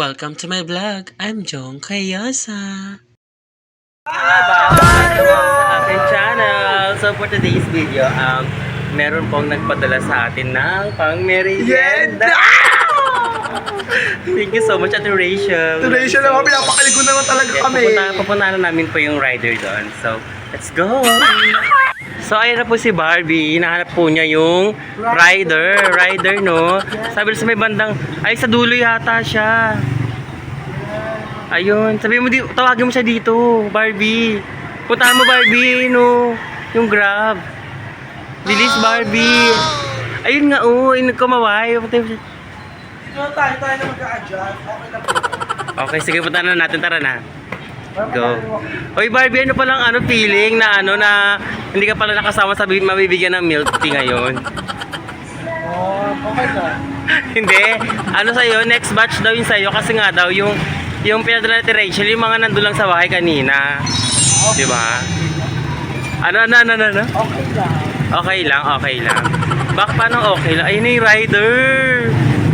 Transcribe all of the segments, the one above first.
Welcome to my vlog. I'm Jong Kayosa. Sa ating channel. So for today's video, meron pong nagpadala sa atin ng pang-merienda. Thank you so much, Ate Rachel. Ate Rachel naman, pinapakaligo naman talaga kami. Pupuntahan na namin po yung rider doon. So, let's go! So, ayun na po si Barbie. Hinahanap po niya yung rider. Rider, no? Sabi sa may bandang, ay, sa dulo yata siya. Ayun. Sabi mo, tawagin mo siya dito, Barbie. Puntahan mo, Barbie, no? Yung Grab. Bilis, Barbie. Ayun nga, nagkumaway. Puntahan mo siya. Tayo na mag-a-adjust. Okay na po. Okay, sige, puntahan na natin. Tara na. Go. Oy, Barbie, ano palang feeling na na hindi ka pala nakasama sa mabibigyan ng milk tea ngayon? Okay na. Hindi. Ano sa'yo? Next batch daw yung sa'yo kasi nga daw yung pinadala ni Rachel, yung mga nandun lang sa bahay kanina. Di ba? Ano? Okay lang. Okay lang. Bak, paano okay lang? Ayun na yung rider.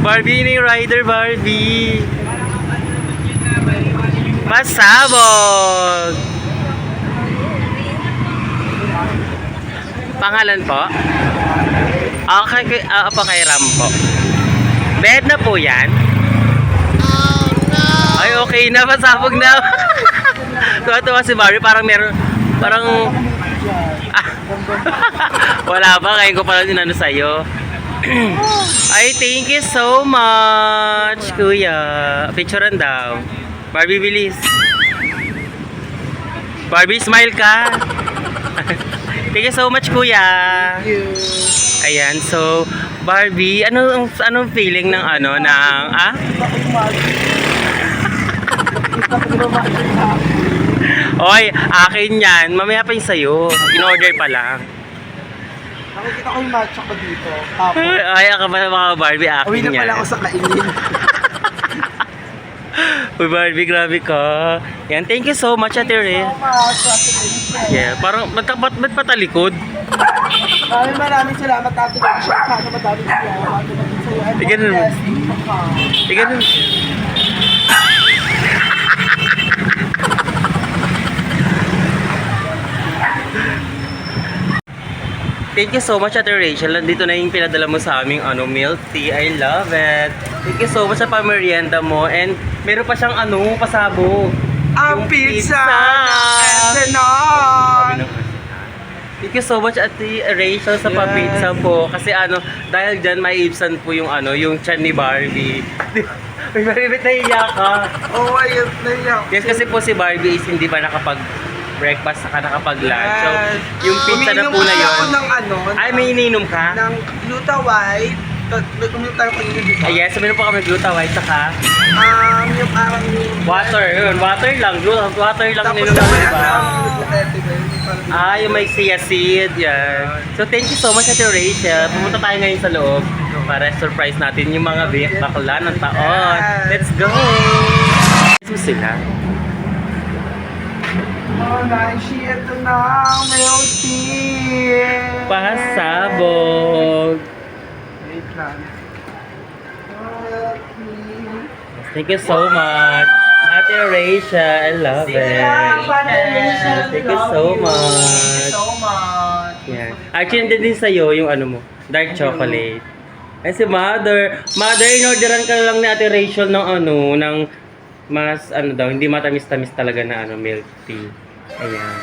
Barbie, yun na yung rider, Barbie. Pasabog! Pangalan po? Okay, Ram po. Bed na po yan? Oh, no! Ay, okay na, pasabog na. Tuwa-tuwa si Barbie, parang wala ba? Ngayon ko pala din sa'yo. Ay, thank you so much, kuya. Picturean daw. Barbie, bilis. Barbie, smile ka. Thank you so much, kuya. Thank you. Ayan, so Barbie, anong feeling ng Oy, akin yan. Mamaya pa yung sa'yo. In-order pa lang. Nakikita ko yung matcha ko dito. Tapos, Ay, ako ba mga Barbie, akin uwi na yan. pala ako sa kainin. Uy, Barbie, grabe ka. Yan, thank you so much, Ate Re. Yeah, parang, ba't patalikod? Maraming salamat, Ate Rachel. Sana madaming salamat. Tignan mo. Tignan mo. Thank you so much, Ate Rachel. Nandito na yung pinadala mo sa aming milk tea. I love it. Thank you so much sa pamerienda mo. And meron pa siyang pasabog. Ang Yung pizza ng SNR. Thank you so much, Ate Rachel, sa pa-pizza po. Kasi dahil dyan maiibsan po yung yung tiyan ni Barbie. May maribit na iyak ka. Oh, ayun na yan. Yes, kasi po si Barbie is hindi pa breakfast saka nakapag-lunch. So, yung pizza na po na yun. Uminom ako ng Ay, may ininom ka? ng Gluta White. Nag-uminom tayo kanina, di ba? Ay, yes, sabi po kami Gluta White saka Yung parang water. Yun, water lang. Water lang tapos nilulang, di ba? Yung may chia seed. Yan. So, thank you so much, Ate Rachel. Pumunta tayo ngayon sa loob para surprise natin yung mga bakla ng taon. Let's go! Let's sila. Oh, ito na ang milk tea. Pasabog. Wait lang. Thank you so much. Ate Rachel, I love it. Thank you so much. Yeah. Actually, din sa'yo yung mo, dark chocolate. Ay, si Mother. Mother, in-orderan ka lang ni Ate Rachel ng mas, hindi matamis-tamis talaga na milk tea. Ayan.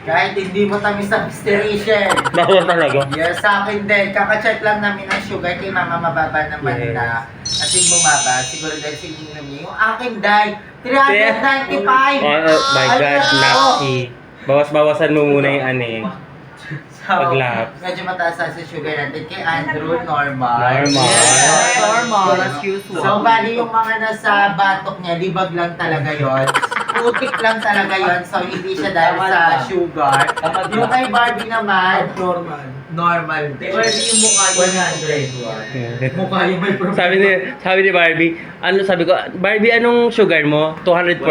Kahit hindi mo tamis sa Rachel. Bawal talaga. Yes, sa akin din. Kaka-check lang namin ang sugar kay mama, mababa naman na. At yung bumaba, siguro dahil sininom niya. Yung akin dahil 395. Oh my God, lucky. Bawas-bawasan mo muna yung paglap. Medyo mataas sa sugar natin. Kay Andrew, normal. Normal. Yes, Normal. So, bali yung mga nasa batok niya, libag lang talaga yon. Putik lang talaga yon. So, hindi siya dahil sa sugar. Yung kay Barbie naman, normal. Pwede yung mukha yung 100. Mukha yung may problem. Sabi ni Barbie, sabi ko, Barbie, anong sugar mo? 200%.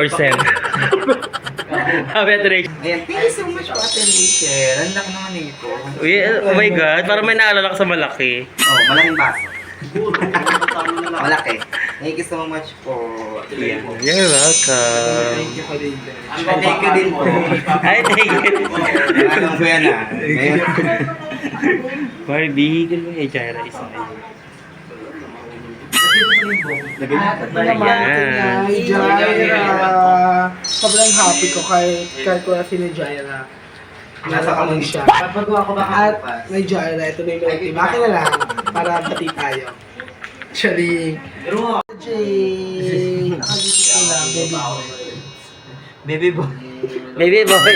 Sabi Ate Rachel. Thank you so much po, Ate Rachel. Ang lang naman ito. Oh my God, parang may naalala ka sa malaki. Oh, malaking baso. Malaki. Thank you so much po. Yeah. You're welcome. Thank you po din. Thank you din po. Ay, thank you. Anong po yan ah? Barbie, ganun kay Jaira isa. At ito naman kay Jaira. Sobrang happy ko kahit wala si Jaira. Nasa kamay siya. Papagawa ko ba At may Jaira, ito na yung melody. Bakit na lang para pati tayo. Actually, Jay, nakalimutan ko lang, Baby boy. Baby boy.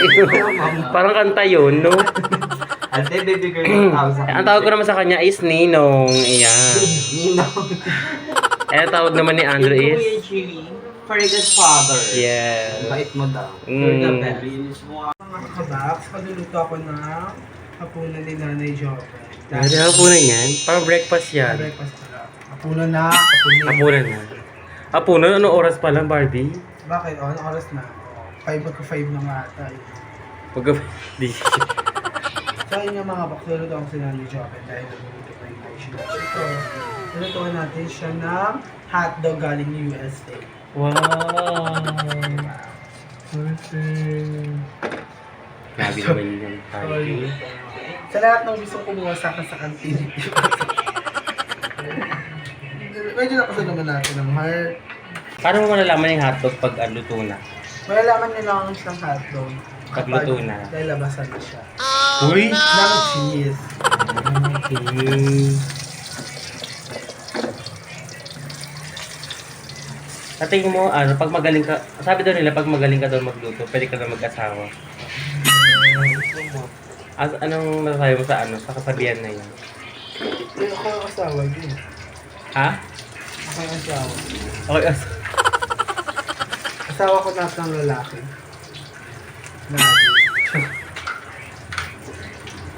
Parang kanta yun, no? Ate, baby girl yung tawag sa Ang tawag ko naman sa kanya is Ninong. Ayan. Ninong. Eh, tawag naman ni Andrew Ito is... Kuya Chili. For a good father. Yeah. Bait mo daw. Mga kabaks, pagluluto ako ng hapunan ni Nanay Joker. Hindi ako na yan. Parang breakfast yan. Breakfast pala. Hapunan na, Hapunan na. Hapunan? Anong oras pa lang, Barbie? Bakit? O, anong oras na? 5 na nga ata. Pag... Di. So yun yung mga box, luluto ako si Nanay Joker dahil nagluto pa yung night shift. Ito, lulutuan natin siya ng hotdog galing USA. Wow! Grabe naman yun, Barbie. Sa lahat ng gustong kumuha sa akin sa kantin. Medyo nakasal naman natin ng heart. Paano mo malalaman yung hotdog pag luto na? Malalaman nyo lang ang isang hotdog. Pag luto na. Lalabasan na siya. Uy! Ng cheese. Sa tingin mo, pag magaling ka, sabi daw nila, pag magaling ka daw magluto, pwede ka na mag-asawa. Anong masasabi mo sa kasabihan na yun? Ako yung asawa din. Ha? Ako yung asawa. Okay, Asawa ko lahat ng lalaki. Natin.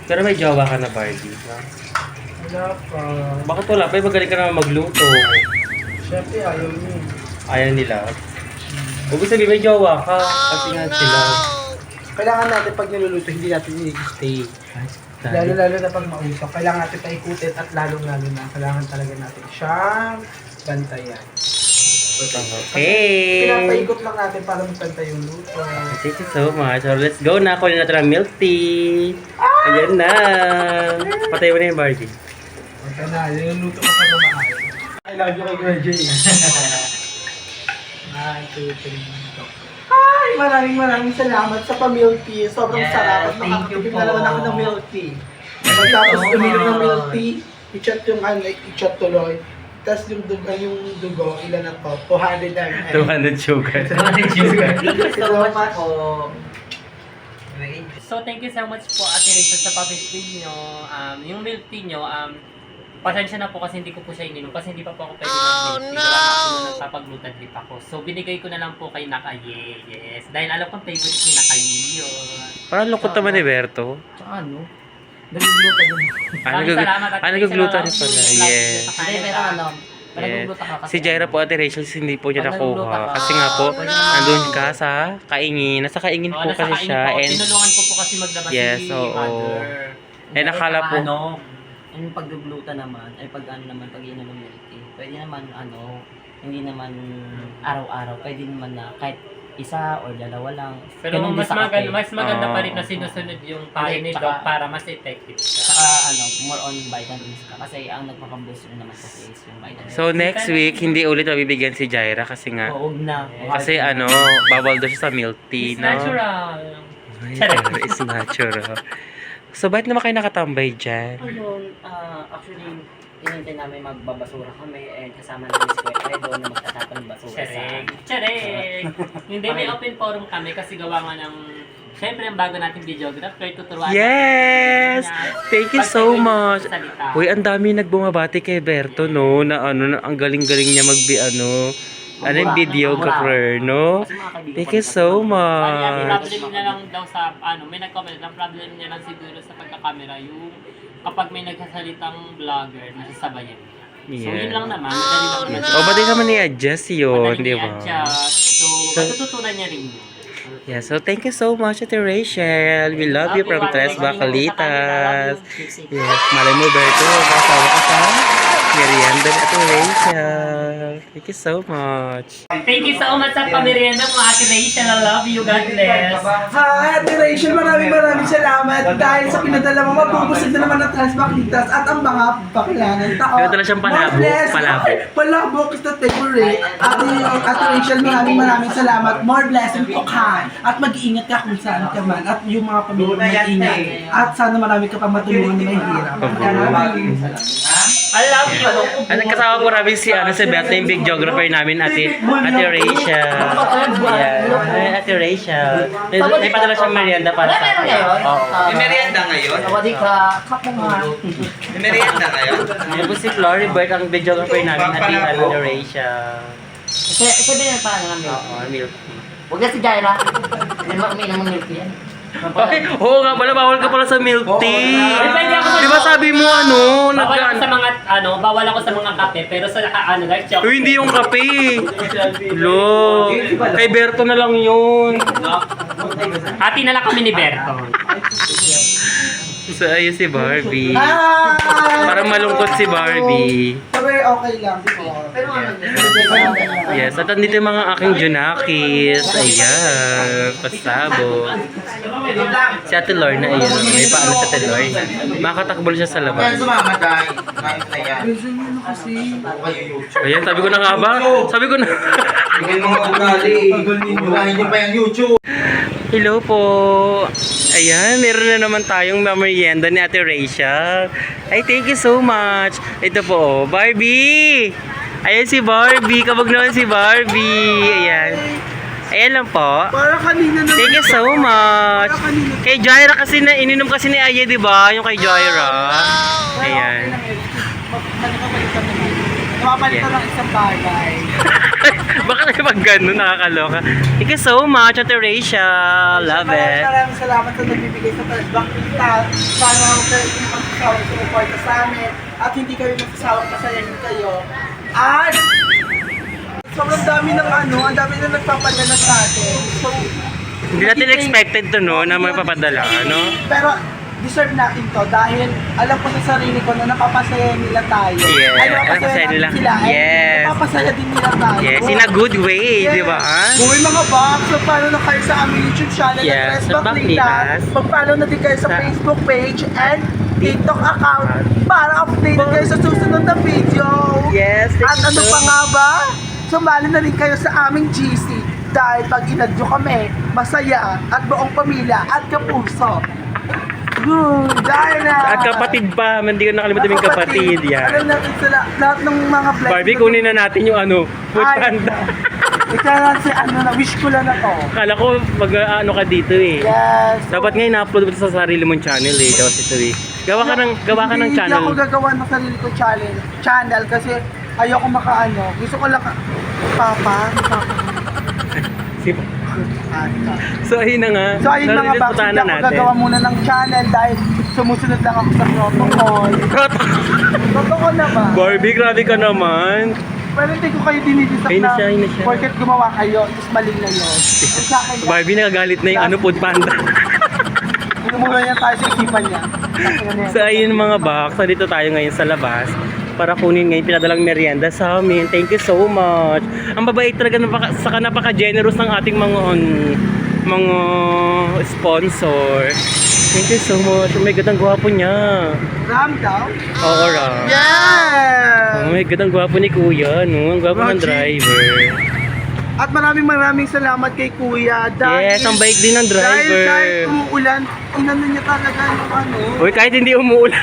pero may jowa ka na, Barbie. Ha? Wala pa. Bakit wala pa? Magaling ka naman magluto. Siyempre ayaw niya. Ayaw nila. Huwag ko sabihin, may jowa ka. Kasi nga sila. Kailangan natin pag niluluto, hindi natin i-stay. Lalo na pag mausok. Kailangan natin paikutin at lalong-lalo na. Kailangan talaga natin siyang bantayan. Okay. Pinapaikot lang natin para mapantay yung luto. Thank you so much. So, let's go na. Kunin natin ang milk tea. Ayan na. Patay mo na yung Barbie. Huwag ka na. Niluluto ka pa na maayos. I love you kay Kuya Jay. 1, 2, 3. Ay, maraming salamat sa pa-milk tea. Sobrang sarap. At thank you makakatipid po. na naman ako ng milk tea. Pagkatapos uminom ng milk tea, i-chat yung i-chat tuloy. Tapos yung dugo, ilan na to? 200 ml. 200 sugar. Thank you so much po. So, thank you so much po, Ate Rachel, sa pamilk tea nyo. Yung milk tea nyo, pasensya na po kasi hindi ko po siya ininom kasi hindi pa po ako pwede mag-milk tea. Wala ako nung nagpapaglutan trip ako. So, binigay ko na lang po kay Nakaye. Yes. Dahil alam kong favorite ni Nakaye yun. Parang lukot naman ni Berto. Tsaka ano? Nagugluta din. Nagugluta rin pala. Yes. Hindi, pero ano? Yes. Si Jaira po, Ate Rachel, hindi po niya nakuha. Kasi nga po, andun ka sa kaingin. Nasa kaingin po kasi siya. And tinulungan ko po kasi maglabas yes, si oo. Mother. And nakala po, Yung paggugluta naman, ay pag ano naman, pag inom ng milk tea, pwede naman ano, hindi naman araw-araw, pwede naman na kahit isa or dalawa lang. Pero Ganun din mas sa kape. maganda pa rin na sinusunod yung payo ni Doc para mas effective siya. Saka ano, more on vitamins ka. Kasi ang nagpapaboost rin naman kasi is yung vitamins. so next week, hindi ulit mabibigyan si Jaira kasi nga, Huwag na. kasi bawal daw siya sa milk tea, It's no? natural. Ay, Jaira, it's natural. So, bakit naman kayo nakatambay dyan? Ayun, actually, inintay namin magbabasura kami and kasama namin si Kuya Fredo na magtatapon ng basura Charek! Charek! Hindi, may open forum kami kasi gawa nga ng... Siyempre, ang bago nating videographer, tuturuan Yes! Thank you so much. Salita. Uy, ang dami nagbumabati kay Berto, no? Na ang galing-galing niya yung videographer, no? Kasi mga kaibigan Thank ko you so May much. problem niya lang daw sa, may nag-comment, ang problem niya lang siguro sa pagkakamera, yung kapag may nagsasalitang vlogger, nasasabayan niya. So, yun lang naman, madali lang Yes. naman. O, ba't naman i-adjust yun, Madali di ba? i-adjust. So, matututunan niya rin yun. Yeah, so thank you so much, Ate Rachel. We love you from Tres Bacalitas. Yes, malay mo, Berto, kasawa ka sa Merienda ni Ate Rachel. Thank you so much. Thank you so much sa pamerienda mo, Ate Rachel. I love you. God bless. Hi, Ate Rachel, maraming salamat dahil sa pinadala mo, mapupusod na naman ang Transbaklitas at ang mga bakla ng taon. Pinadala siyang palabok, God bless. palabok. Ay, palabok is the favorite. Ate Rachel, maraming salamat. More blessing po ka. At mag-iingat ka kung saan ka man. At yung mga pamilya mo mag-iingat. At sana marami ka pa matulungan na mahihirap. I love you. At kasama po namin si Beth, yung big geographer namin, Ate Rachel. Ayan. Ay, Ate Rachel. May padala siyang merienda para sa atin. Oo. May merienda ngayon? Sawadee ka, kapunga. May merienda ngayon? Ayan po si Flory Bert, ang big geographer namin, Ate Rachel. Sabihin na pa nga milk. Oo, milk tea. Huwag na si Jaira. Hindi mo uminom ng milk yan. Ay, oo nga pala, bawal ka pala sa milk tea. Pwede ako sa- Di ba sabi mo Bawal ako sa mga bawal ako sa mga kape, pero sa like chocolate. Uy, hindi yung kape. Lo, kay Berto na lang yun. Hati na lang kami ni Berto. So, ayun si Barbie. Hi! Parang malungkot si Barbie. Pero okay lang. Yes, at andito yung mga aking Junakis. Ayan, pasabo. Si Ate Lorna, ayan. May paano si Ate Lorna. Makatakbol siya sa Yan, labas. sumama tayo. Ayos na yan. Reason yun kasi. Kayo YouTube. Ayan, sabi ko na nga ba? Sabi ko na. Bigyan mga ugali. Ugali niyo pa yung YouTube. Hello po. Ayan, meron na naman tayong merienda ni Ate Rachel. Ay, thank you so much. Ito po, Barbie. Ayan si Barbie. Kabog naman si Barbie. Ayan. Ayan lang po. Para kanina naman. Thank you so much. Kay Jaira kasi na ininom kasi ni Aya, di ba? Yung kay Jaira. Ayan. Napapalitan ng isang bagay. Baka na pag ganun, nakakaloka. Thank you so much, Ate Rachel. Love it. Maraming salamat sa nagbibigay sa Transback Litas. Sana kayo hindi magsasawang sumuporta sa amin at hindi kayo magsasawang pasayahin kayo. At sobrang dami ng ang dami na nagpapadala sa atin. So, Hindi natin expected to, no, na may papadala, no? pero deserve natin to dahil alam ko sa sarili ko na napapasaya nila tayo. Yes, Ay, napapasaya napapasaya natin nila. sila. Ay, Yes. napapasaya din nila tayo. Yes, in a good way, di ba? Kung may mga box, magpalo na kayo sa aming YouTube channel Yes, at sa Transback Litas. Baklitas. Magpalo na din kayo sa Sa- Facebook page and TikTok account para updated kayo sa susunod na video. Yes, thank At you ano so pa nga ba? Sumali na rin kayo sa aming GC dahil pag inadyo kami, masaya at buong pamilya at kapuso. Good, dahil na! At kapatid pa, hindi ko nakalimutan yung kapatid. Alam Yan. natin sila, lahat ng mga blessings. Barbie, kunin na natin yung food Ay, panda. ikaw na si wish ko lang ako. Kala ko mag ka dito eh. Yes. Dapat ngayon na-upload mo ito sa sarili mong channel eh. Dapat ito eh. Gawa ka ng Hindi channel. ako gagawa ng sarili ko channel kasi ayoko makaano. Gusto ko lang Papa. So ayun na nga. So ayun mga Narinig box, putahan hindi na ako gagawa muna ng channel dahil sumusunod lang ako sa protocol. Protocol naman. Barbie, grabe ka naman. Pero hindi ko kayo dinidisap Ayun na na siya, ayun na siya. porket gumawa kayo, is mali na yun. Yung sa akin, Barbie, nagagalit na yung food panda. Muna yan tayo sa isipan niya. So ayun mga box, nandito tayo ngayon sa labas para kunin ngayon pinadalang merienda sa amin. Thank you so much. Ang babait talaga, saka napaka-generous ng ating mga sponsor. Thank you so much. Oh my God, ang gwapo niya. Ram daw? Oo, Ram. Yeah! Oh my God, ang gwapo ni Kuya, no? Ang gwapo ng Roger. driver. At maraming salamat kay Kuya dahil Yes, ang bait din ng driver. Dahil kahit umuulan, inano niya talaga yung Uy, kahit hindi umuulan.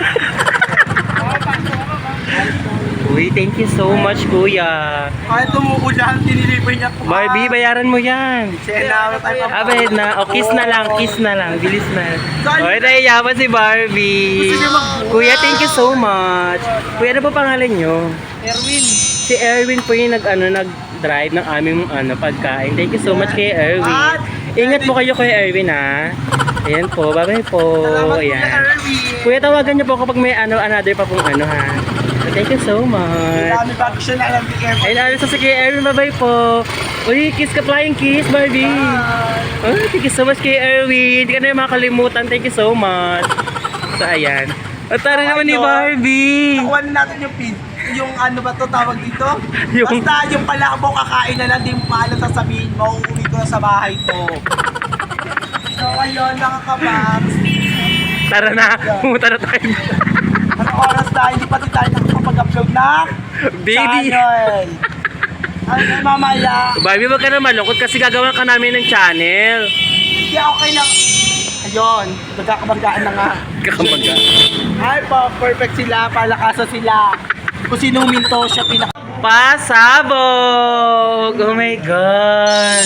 Uy, thank you so much, Kuya. kahit umuulan, diniliver niya po. Barbie, bayaran mo yan. Salamat tayo. Abay na, o kiss na lang, bilis na. Saan- Oy, naiya pa si Barbie. Gusto niya mag- Kuya, thank you so much. Kuya, ano po pangalan nyo? Erwin. Si Erwin po yung nag-drive ng aming pagkain. Thank you so much kay Erwin. At- Ingat po kayo kay Erwin, ha. Ayan po, bye-bye po. Salamat Ayan. Kuya Erwin. Kuya, tawagan niyo po kapag may another pa pong ha. Thank you so much. Dami pa siya na alam ni Erwin. Ayun, alis sa kay Erwin, bye-bye po. Uy, kiss ka, flying kiss, Barbie. Oh, thank you so much kay Erwin. Hindi ka na yung makalimutan. Thank you so much. So, ayan. At tara naman ni Barbie. Nakuha na natin yung pin. yung ano ba to tawag dito? Yung- Basta yung palabo kakain na lang, di mo maalam sasabihin mo, uuwi ko na sa bahay to. So ayun, nakakabax. Tara na, pumunta na tayo. Anong oras na? Hindi pa tayo nakakapag-upload na? Baby! Channel. Ano mamaya? Barbie, wag ka na malungkot kasi gagawa ka namin ng channel. Hindi okay lang. Ayun, nagkakabanggaan na nga. Kakambaga. Ay po, perfect sila, palakasan sila. Kung sino huminto, siya pinaka... Pasabog! Oh my God!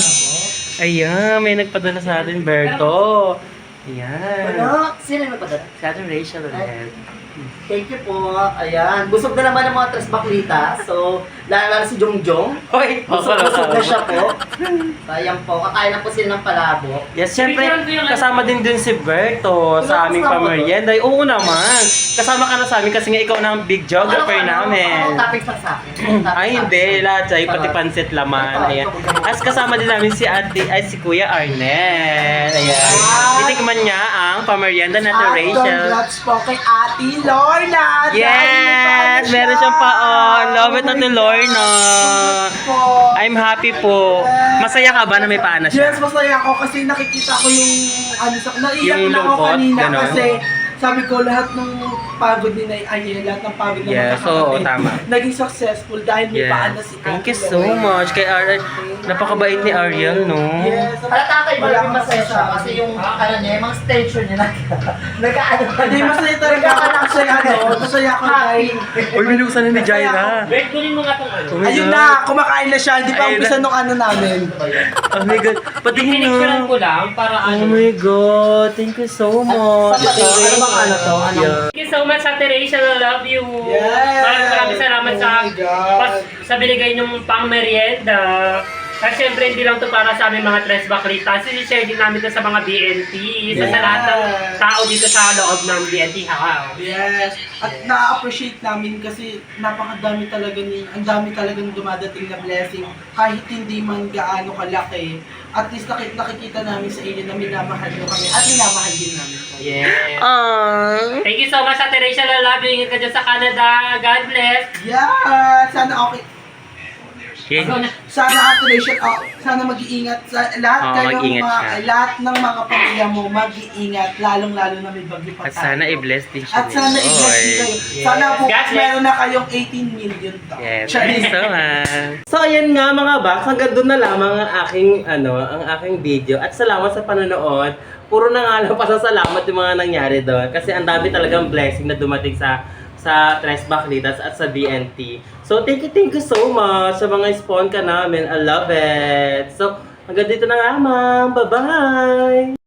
Ayan, may nagpadala sa atin, Berto. Ayan. Ano? Sino yung nagpadala? Si Ate Rachel ulit. Thank you po. Ayan. Busog na naman ang mga tres baklita. So, lalo si Jongjong. Hoy! Busog na siya po. So, ayan po. Kakain na po sila ng palabo. Yes, syempre, kasama din dun si Berto sa aming pamerienda. Ay, oo naman. Kasama ka na sa amin kasi nga ikaw na ang big geographer namin. Ano topic pa sa akin? Ay, hindi. Lahat siya. Pati pansit laman. Ayan. As kasama din namin si si Kuya Arnel. Ayan. Titikman niya ang pamerienda na Ate Rachel. Congrats po kay Ate Lorna. Yes! Meron siyang paon. Love it na to Lorna. I'm happy po. Masaya ka ba na may paana siya? Yes, masaya ako kasi nakikita ko yung ano sa naiyak Yung na ako lungkot, kanina ganon. kasi sabi ko lahat ng pagod ni Nay Ariel, lahat ng pagod ng Yes, oo, tama. naging successful dahil may paana si Thank Ate you so Lorna. much. Kay Ariel, napakabait ni Ariel, no? Yes. Halata kay Barbie masaya siya kasi yung ano niya, yung mga stature niya nag-ano ka Hindi, masaya talaga ako kasi masaya ako dahil Uy, binuksan na ni Jaira. Wait, kunin mo nga itong ano. Oh my ayun God. na, kumakain na siya, hindi pa Ayun umpisa na. nung ano namin. Oh my God. Patingin Pinicturean na. ko lang para Oh ano. my God. Thank you so much. Ano ba to? Ano bang ano to? Ano? Yeah. Thank you so much, Ate Rachel. I love you. Yes. Maraming salamat Oh sa my God. sa binigay niyong pang merienda. Kasi syempre hindi lang to para sa aming mga tres baklita. Share din namin to sa mga BNT. Sa lahat ng tao dito sa loob ng BNT House. Yes. At na-appreciate namin kasi napakadami talaga ang dami talagang dumadating na blessing kahit hindi man gaano kalaki. At least nakikita namin sa inyo na minamahal nyo kami at minamahal din namin kayo. Yeah. Aww. Thank you so much, Ate Rachel. I love you. Ingat ka dyan sa Canada. God bless. Yeah! Sana okay. Okay. Sana Ate Rachel, sana mag-iingat sa lahat Oo, kayong mag-iingat mga siya. lahat ng mga pamilya mo mag-iingat lalong-lalo na may bagyo pa At tayo. sana i-bless din siya. At sana ni i-bless din Lord. kayo. Yes. Sana po God bless. meron na kayong 18 million to. Yes, Charis. thank you so much. So ayan nga mga box, hanggang doon na lamang ang aking video. At salamat sa panonood. Puro na nga lang pasasalamat yung mga nangyari doon. Kasi ang dami talagang blessing na dumating sa Tres Baklita at sa BNT. So thank you so much sa mga spawn ka namin. I love it. So hanggang dito na lamang. Bye-bye!